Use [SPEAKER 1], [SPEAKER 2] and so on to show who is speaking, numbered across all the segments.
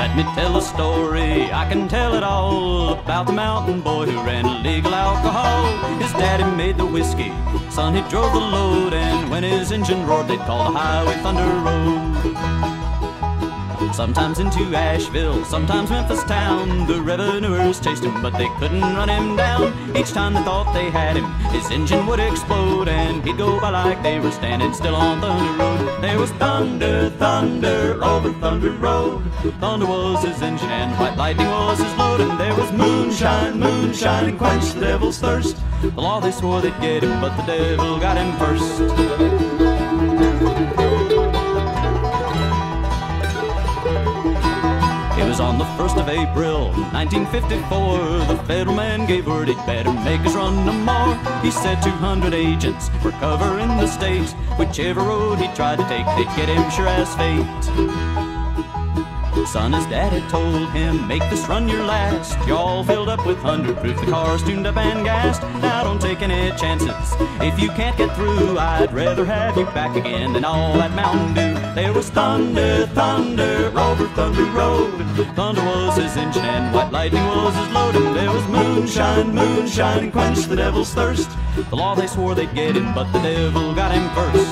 [SPEAKER 1] Let me tell a story, I can tell it all, about the mountain boy who ran illegal alcohol. His daddy made the whiskey, son he drove the load, and when his engine roared they'd call the highway Thunder Road. Sometimes into Asheville, sometimes Memphis town, the revenuers chased him, but they couldn't run him down. Each time they thought they had him, his engine would explode, and he'd go by like they were standing still on Thunder Road. There was thunder, thunder, over Thunder Road. Thunder was his engine and white lightning was his load. And there was moonshine, moonshine, and quench the devil's thirst. The law they swore they'd get him, but the devil got him first. It was on the 1st of April, 1954, the federal man gave word he'd better make us run no more. He said 200 agents were covering the state. Whichever road he tried to take, they'd get him sure as fate. Son, his dad had told him, make this run your last. You're all filled up with 100 proof, the car's tuned up and gassed. Now don't take any chances, if you can't get through, I'd rather have you back again than all that Mountain Dew. There was thunder, thunder, over Thunder Road. Thunder was his engine and white lightning was his load. And there was moonshine, moonshine, and quench the devil's thirst. The law they swore they'd get him, but the devil got him first.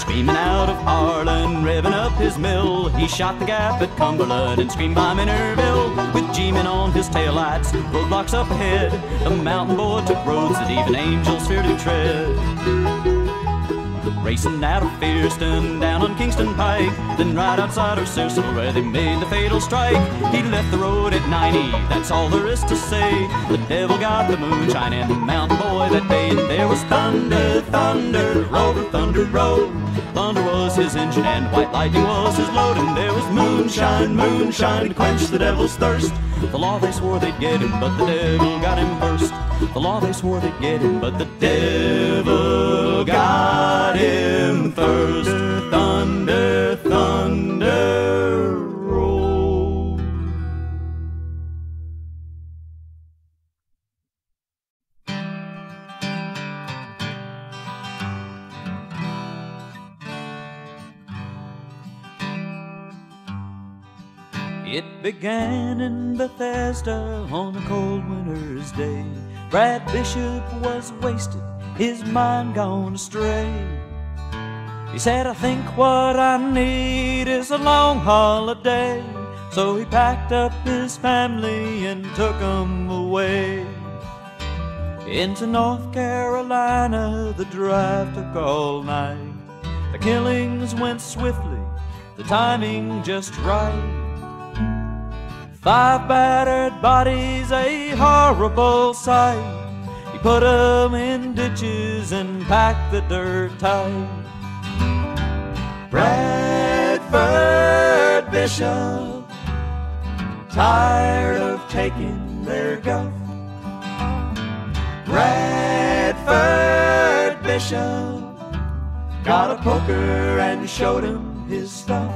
[SPEAKER 1] Screaming out of Harlan, revving up his mill, he shot the gap at Cumberland and screamed by Minerville. With G-men on his taillights, roadblocks up ahead, the mountain boy took roads that even angels fear to tread. Racing out of Fearston, down on Kingston Pike, then right outside of Cecil where they made the fatal strike. He left the road at 90, that's all there is to say. The devil got the moonshine and the mountain boy that day. And there was thunder, thunder, over Thunder Road. Thunder was his engine and white lightning was his load. And there was moonshine, moonshine, to quench the devil's thirst. The law they swore they'd get him, but the devil got him first. The law they swore they'd get him, but the devil got him first. Thunder, thunder, roll. It began in Bethesda on a cold winter's day. Brad Bishop was wasted, his mind gone astray. He said, I think what I need is a long holiday. So he packed up his family and took them away. Into North Carolina, the drive took all night. The killings went swiftly, the timing just right. 5 battered bodies, a horrible sight. He put 'em in ditches and packed the dirt tight. Bradford Bishop, tired of taking their guff. Bradford Bishop got a poker and showed him his stuff.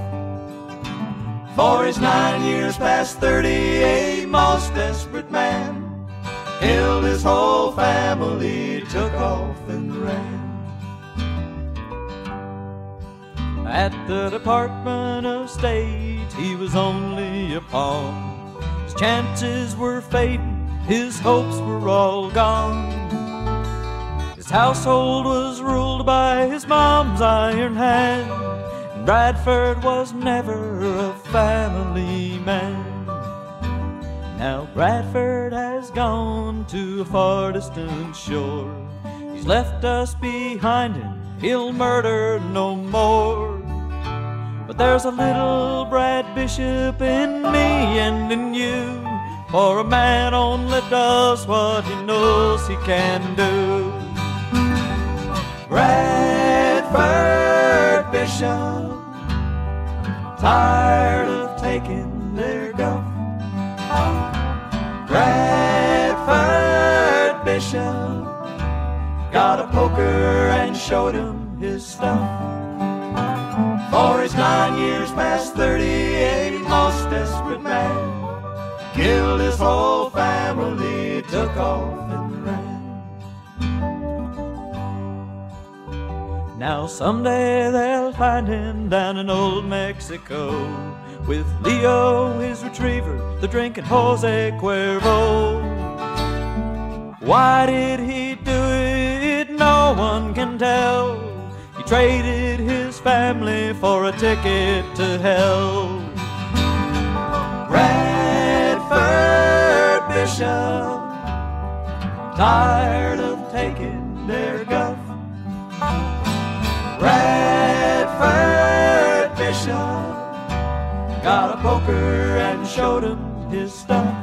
[SPEAKER 1] For his 9 years past 30, a most desperate man killed his whole family, took off and ran. At the Department of State, he was only a pawn. His chances were fading, his hopes were all gone. His household was ruled by his mom's iron hand. Bradford was never a family man. Now Bradford has gone to a far distant shore. He's left us behind him, he'll murder no more. But there's a little Brad Bishop in me and in you, for a man only does what he knows he can do. Bradford Bishop, tired of taking their guff. Bradford Bishop got a poker and showed him his stuff. For his 9 years past 30, a most desperate man killed his whole family, took off and ran. Now someday they'll find him down in old Mexico with Leo, his retriever, the drinking Jose Cuervo. Why did he do it? No one can tell. He traded his family for a ticket to hell. Bradford Bishop, tired of taking their guff. Bradford Bishop got a poker and showed him his stuff.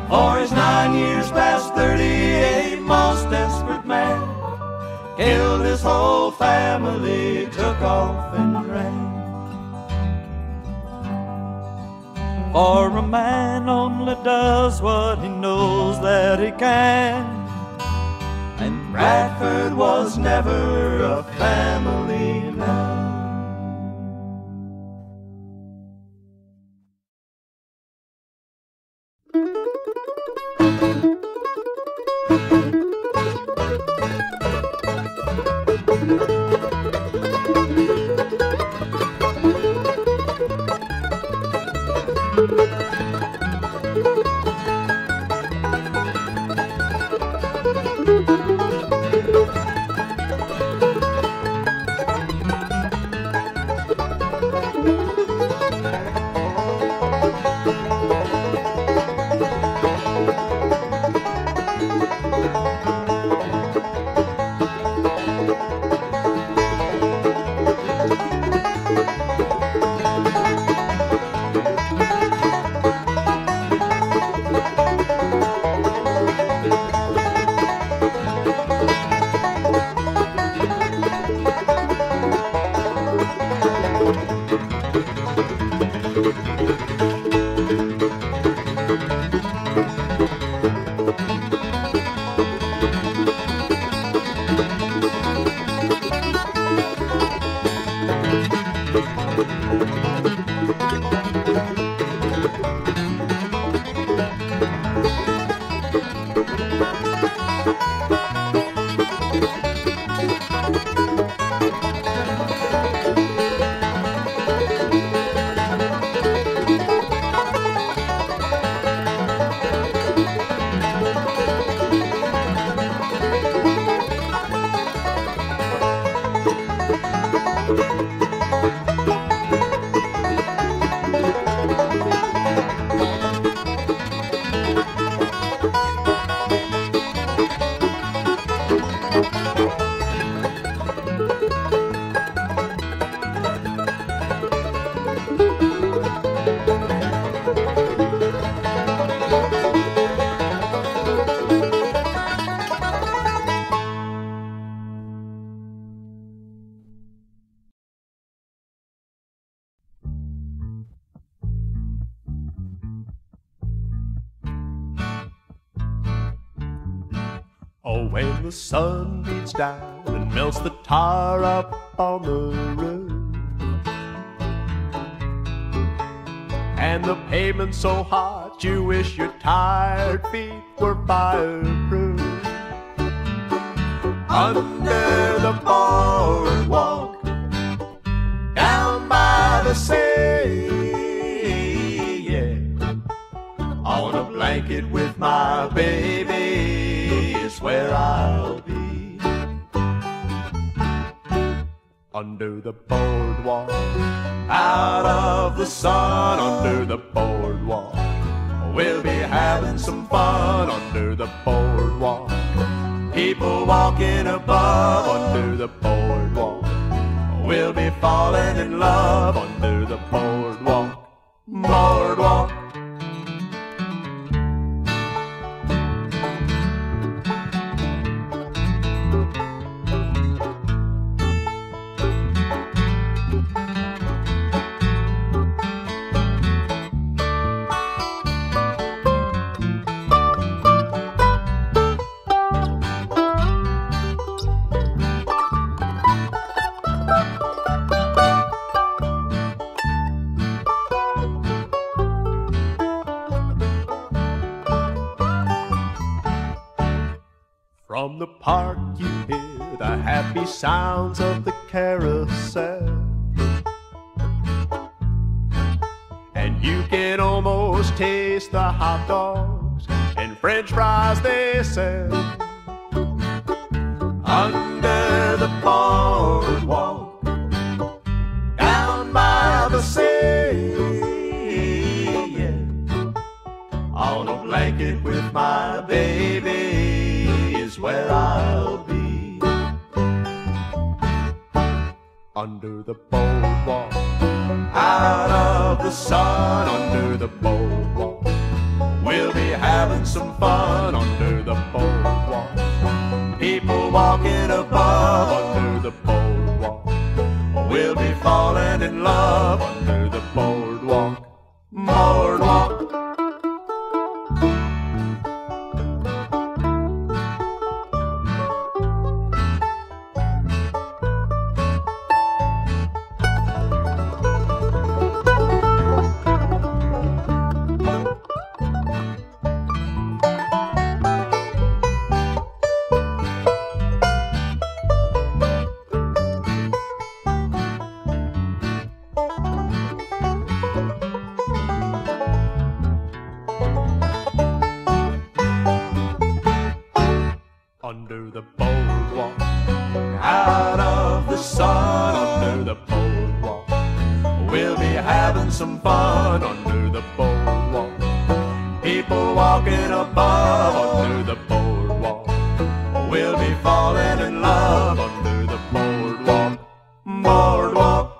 [SPEAKER 1] For his 9 years past 38, most desperate man killed his whole family, took off and ran. For a man only does what he knows that he can, and Bradford was never a family man.
[SPEAKER 2] Oh, when the sun beats down and melts the tar up on the roof, and the pavement's so hot you wish your tired feet were fireproof. Under the boardwalk, down by the sea, yeah, on a blanket with my baby is where I'll be. Under the boardwalk, out of the sun, under the boardwalk, we'll be having some fun under the boardwalk. People walking above under the boardwalk, we'll be falling in love under the boardwalk, boardwalk. happy sounds of the carousel. And you can almost taste the hot dogs and French fries they sell. Under the boardwalk, down by the sea, yeah. On a blanket with my baby is where I'll be. Under the boardwalk, out of the sun, under the boardwalk, we'll be having some fun under the boardwalk. People walking above under the boardwalk. We'll be falling in love under the boardwalk. Boardwalk. Under the boardwalk, out of the sun, under the boardwalk, we'll be having some fun under the boardwalk. People walking above under the boardwalk. We'll be falling in love under the boardwalk. Boardwalk.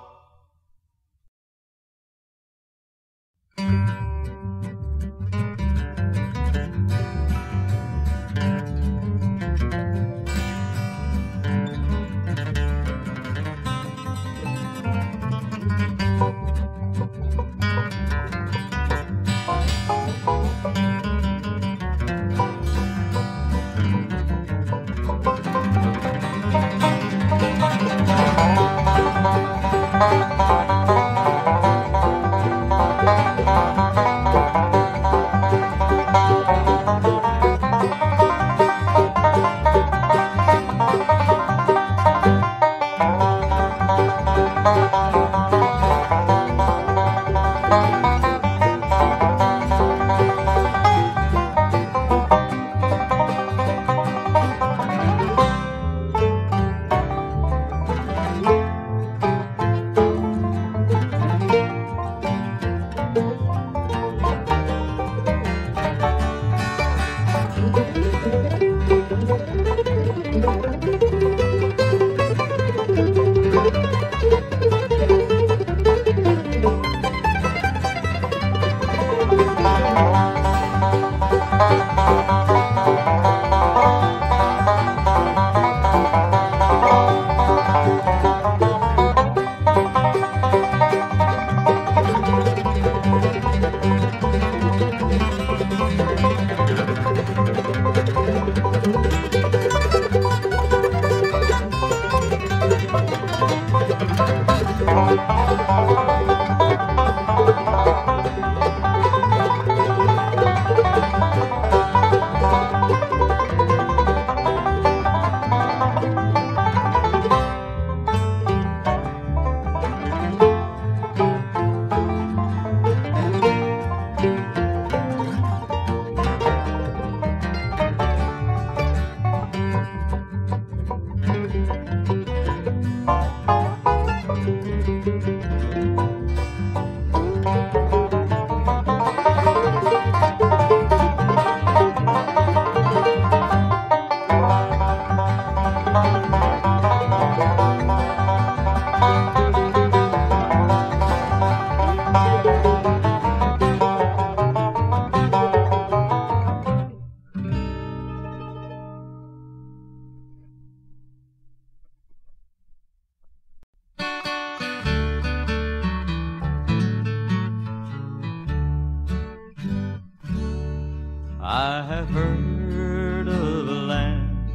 [SPEAKER 1] I have heard of a land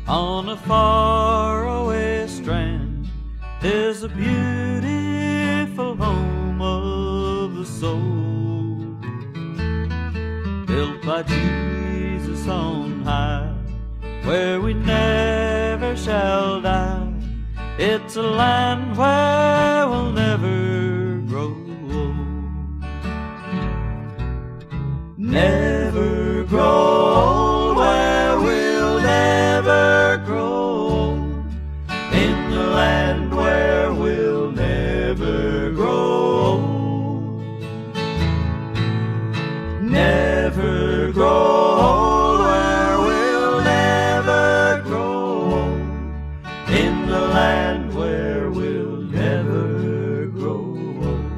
[SPEAKER 1] on a faraway strand. There's a beautiful home of the soul, built by Jesus on high, where we never shall die. It's a land where we'll never grow old. Never grow old, where we'll never grow old. In the land where we'll never grow old. Never grow old, where we'll never grow old. In the land where we'll never grow old.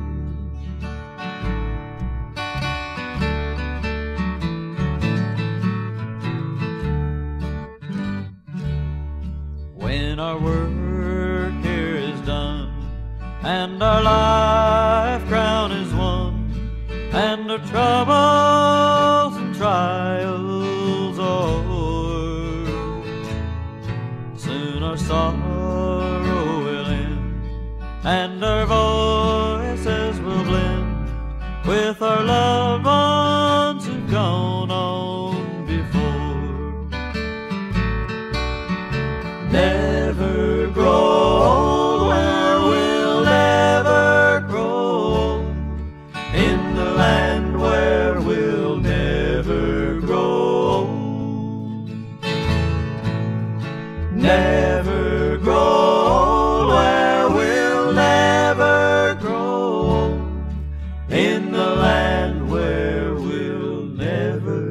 [SPEAKER 1] When our work here is done, and our life crown is won, and our troubles and trials o'er, soon our sorrow will end, and our voices will blend with our loved ones who've gone on before. Never grow old, where we'll never grow old. In the land where we'll never grow old. Never grow old, where we'll never grow old. In the land where we'll never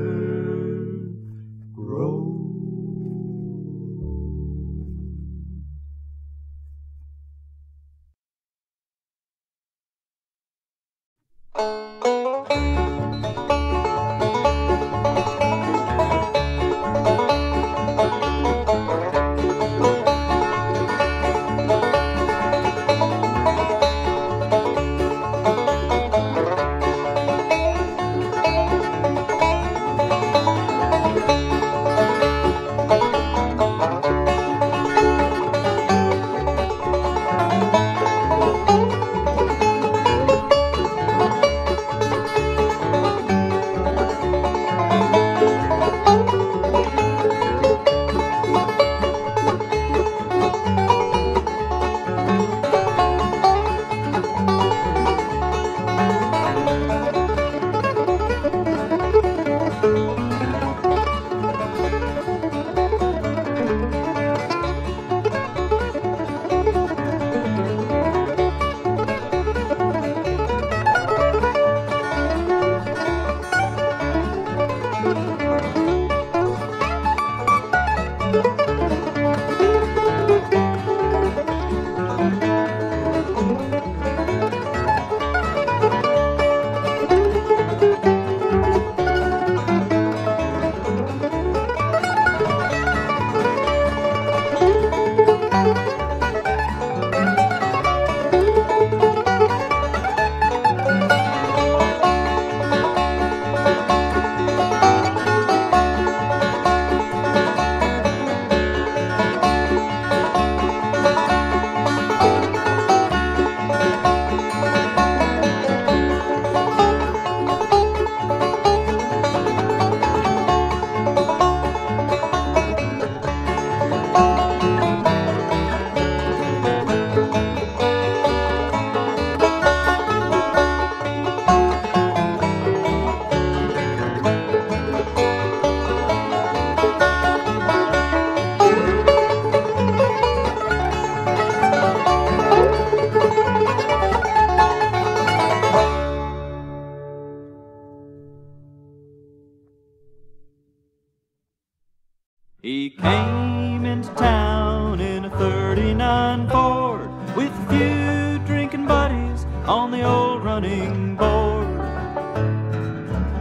[SPEAKER 1] grow old. He came into town in a 39 Ford with a few drinking buddies on the old running board.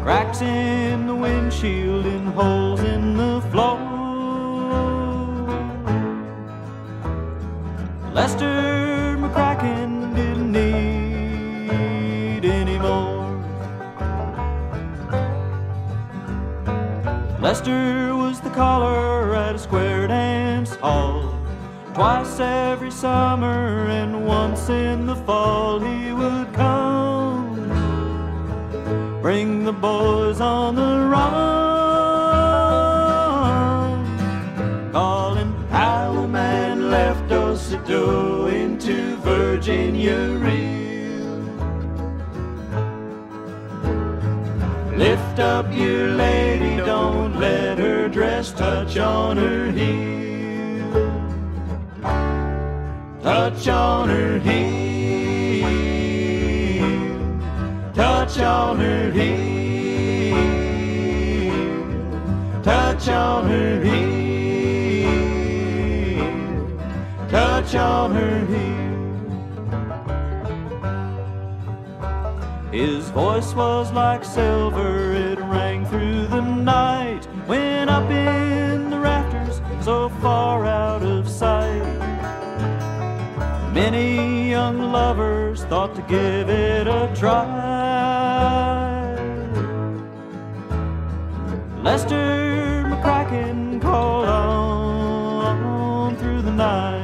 [SPEAKER 1] Cracks in the windshield and holes in the floor. Lester McCracken didn't need any more. Lester was the caller at a square dance hall. Twice every summer and once in the fall he would come, bring the boys on the run, calling Alabama. do-si-do into Virginia reel. Lift up your lady, don't let her dress touch on her heel. Touch on her heel. Touch on her heel. Touch on her heel. Touch on her heel. His voice was like silver, it rang through the night, went up in the rafters, so far out of sight. Many young lovers thought to give it a try. Lester McCracken called on through the night.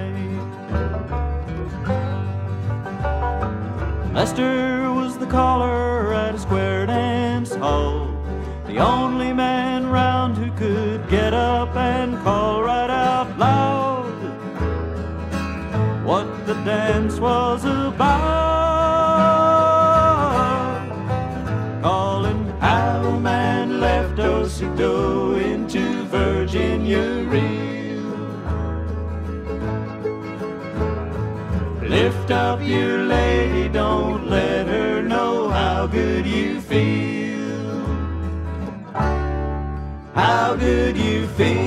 [SPEAKER 1] Lester was the caller at a square dance hall, the only man round who could get up and call right out loud what the dance was about. Calling how a man left do-si-do into Virginia reel. Lift up your lady, don't let her know how good you feel. How good you feel.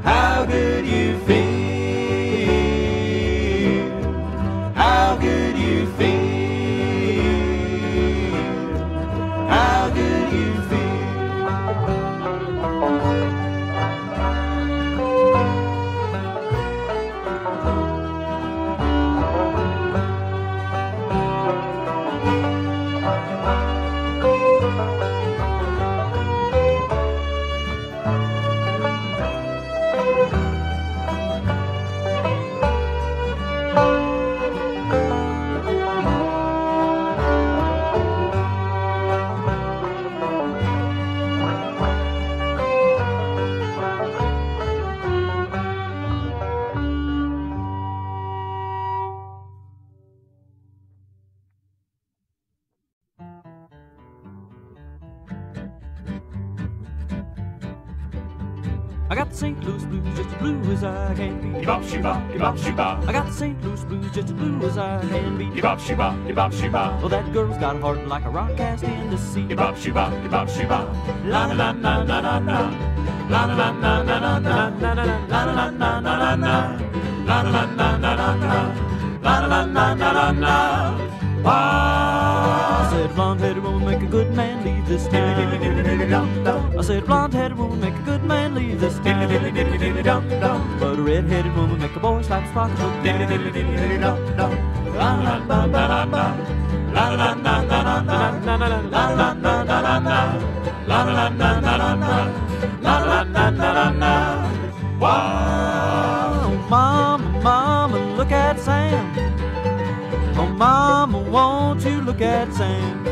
[SPEAKER 1] How good you feel. How good you feel. How good you feel. I got the St. Louis blues just as blue as I can be.
[SPEAKER 2] Bebop, sheba, bebop, sheba.
[SPEAKER 1] I got the St. Louis blues just as blue as I can be.
[SPEAKER 2] Bebop, sheba, bebop, sheba.
[SPEAKER 1] Well, that girl's got a heart like a rock cast in the sea.
[SPEAKER 2] Bebop, sheba, bebop, sheba. La la la la la la la. La la la la la la la. La la la la la la la. La la la la la la la. La la la la la la.
[SPEAKER 1] I said blonde-headed woman make a good man leave this town. I said blonde-headed woman make a good man leave this town. But a red-headed woman make a boy slap his pockets look down. La la la la la la. La la la la la la. La la la la la la. La la la la la la. La la la la la. Wow, mama, mama, look at Sam. Oh, mama, won't you look at Sam?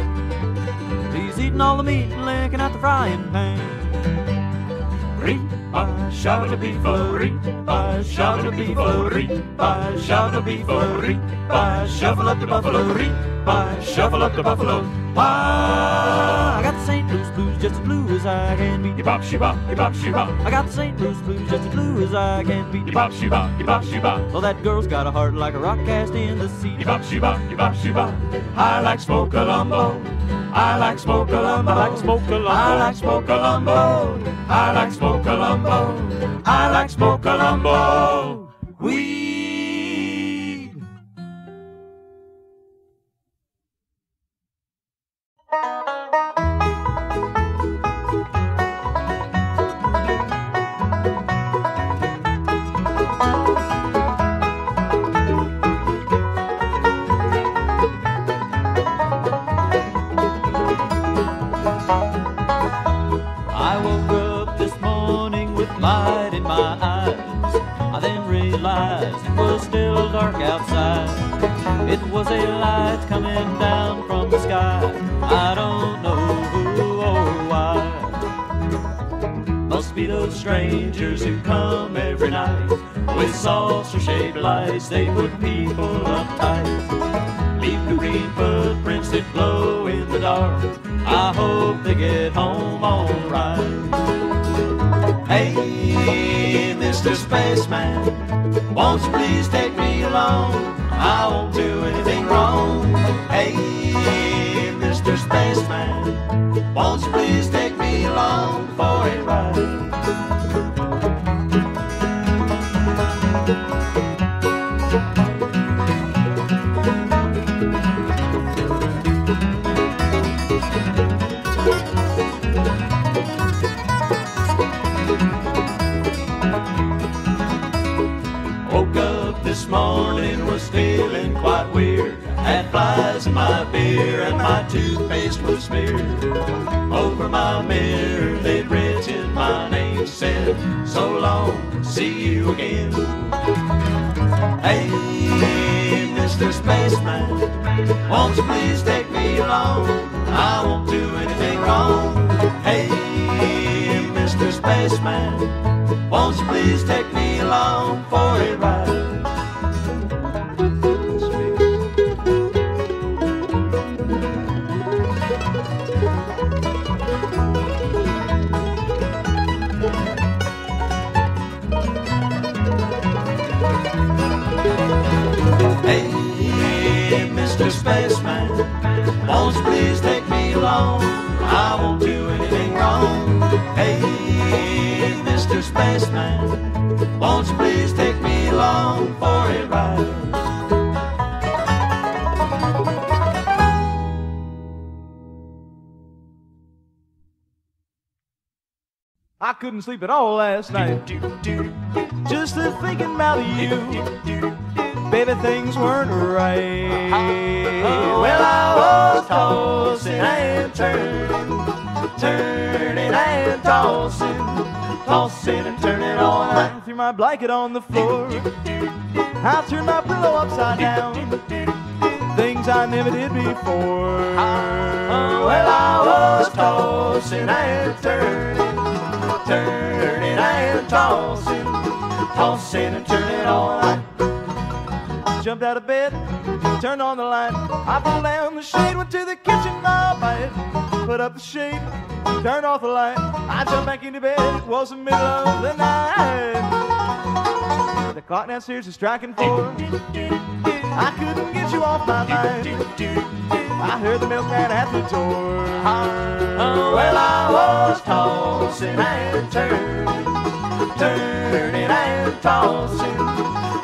[SPEAKER 1] He's eating all the meat and licking out the frying pan.
[SPEAKER 2] Reap-a, shovel-a-beef-a, reap-a, shovel-a-beef-a, reap-a, shovel-a-beef-a, reap-a, shuffle up the buffalo, reap-a, shuffle up the buffalo.
[SPEAKER 1] I got the St. Louis blues just as blue as I can be.
[SPEAKER 2] Bebop, sheba, bebop, sheba.
[SPEAKER 1] I got the St. Louis blues just as blue as I can be.
[SPEAKER 2] Bebop, sheba, bebop, sheba.
[SPEAKER 1] Well, that girl's got a heart like a rock cast in the sea.
[SPEAKER 2] Bebop, sheba, bebop, sheba. I like smoke-a-lumbo. I like smoke-a-lumbo. I like smoke-a-lumbo. I like smoke-a-lumbo. I like smoke-a-lumbo. I like smoke-a-lumbo. Weed.
[SPEAKER 1] I woke up this morning with light in my eyes. I then realized it was still dark outside. It was a light coming down from the sky. I don't know who or why. Must be those strangers who come every night. With saucer-shaped lights, they put people uptight. Leave blue green footprints that glow in the dark. I hope they get home all right. Hey, Mr. Spaceman, won't you please take me along? I won't do anything wrong. Hey, Mr. Spaceman, won't you please take me along for a ride? Woke up this morning, was feeling quite weird. Had flies in my beer and my toothpaste was smeared. Over my mirror they'd written my name, said, so long, see you again. Hey, Mr. Spaceman, won't you please take me along? I won't do anything wrong. Hey, Mr. Spaceman, won't you please take me along for a ride? Hey, Mr. Spaceman, won't you please take me along? I won't do anything wrong. Hey, Mr. Spaceman, won't you please take me along for a ride?
[SPEAKER 3] I couldn't sleep at all last night, just thinking about you. Baby, things weren't right. Well, I was tossing and turning, turning and tossing, tossing and turning all night. I threw my blanket on the floor, I turned my pillow upside down, things I never did before. Well, I was tossing and turning, turning and tossing, tossing and turning all night. Jumped out of bed, turned on the light. I pulled down the shade, went to the kitchen, my bite. Put up the shade, turned off the light. I jumped back into bed, it was the middle of the night. The clock downstairs is striking 4. I couldn't get you off my mind. I heard the milkman at the door. Well, I was tossing and turning, turning and tossing,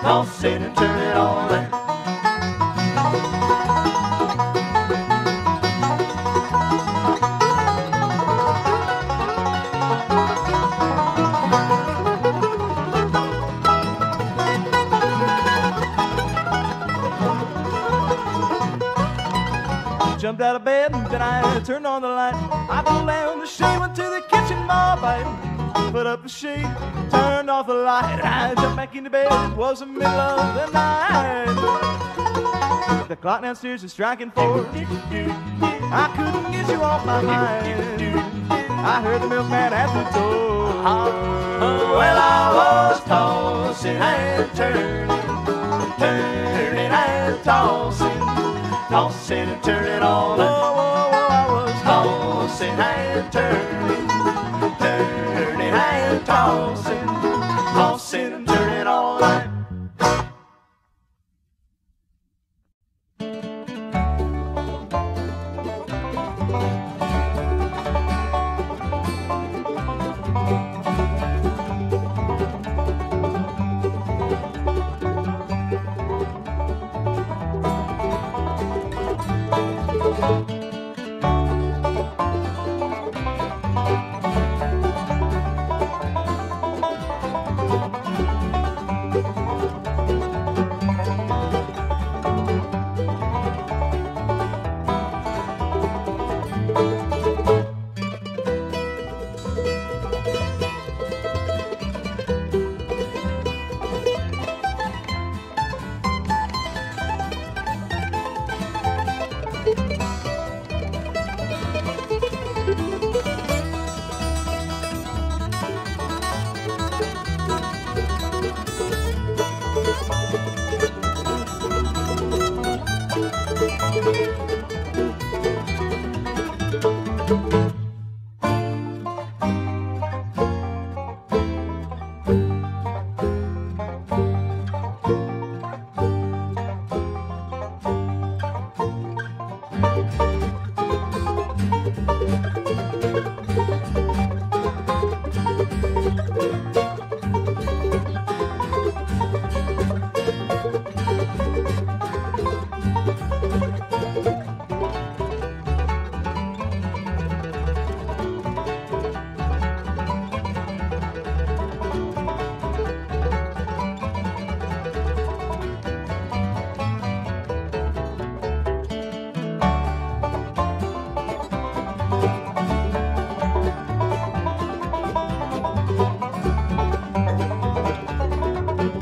[SPEAKER 3] tossing and turning all night. Jumped out of bed and then I turned on the light. I pulled down the shade, went to the kitchen, my bite. Put up the shade, turned off the light. I jumped back into bed, it was the middle of the night. The clock downstairs is striking 4. I couldn't get you off my mind. I heard the milkman at the door. Well, I was tossing and turning, turning and tossing, tossing and turning all night. I was tossing and turning, turning and tossing, tossing and turning all night.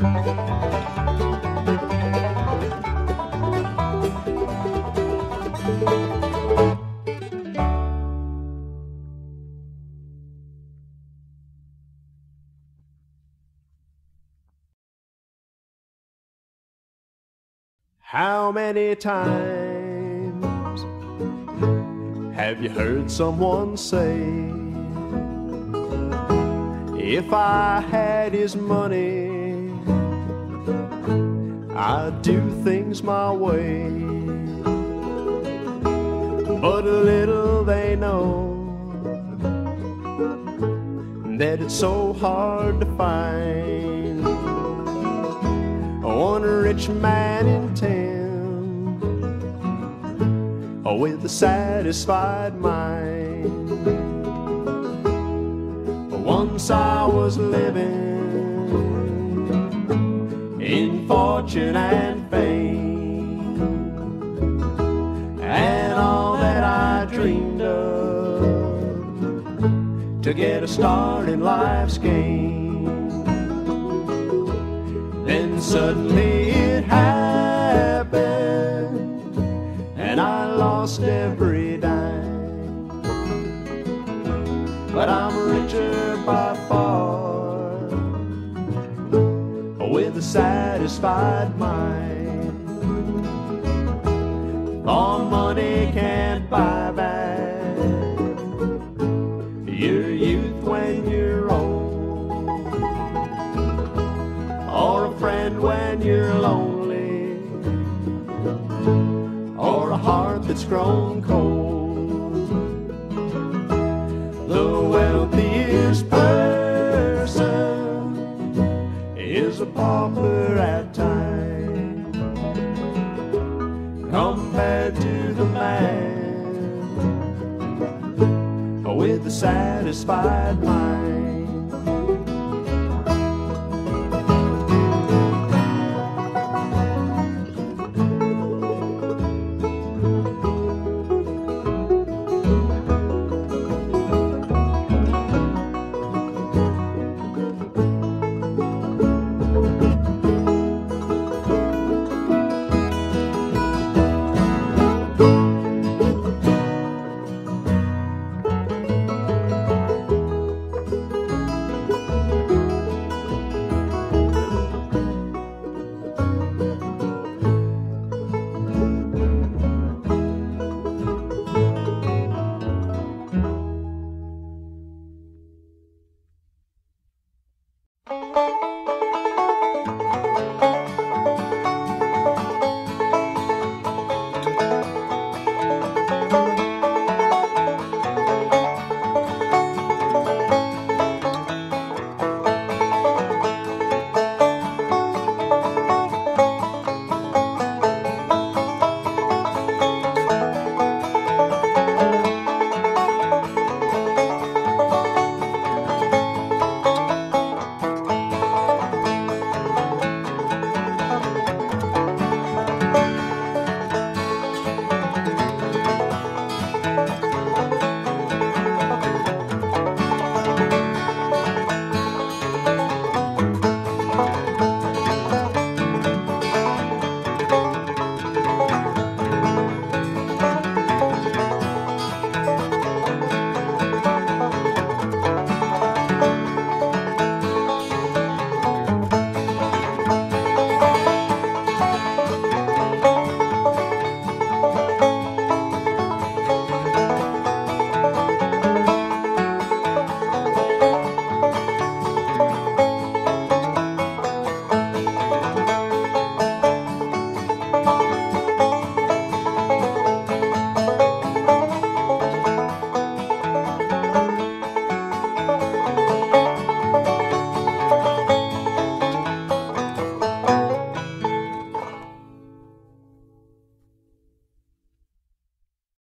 [SPEAKER 2] How many times have you heard someone say, if I had his money, I'd do things my way? But little they know that it's so hard to find one rich man in 10 with a satisfied mind. Once I was living in fortune and fame, and all that I dreamed of to get a start in life's game. Then suddenly it happened, and I lost every dime. But I'm richer by far, with a satisfied mind. All money can't buy back your youth when you're old, or a friend when you're lonely, or a heart that's grown cold. The wealthiest person is a pauper at times, compared to the man with a satisfied mind.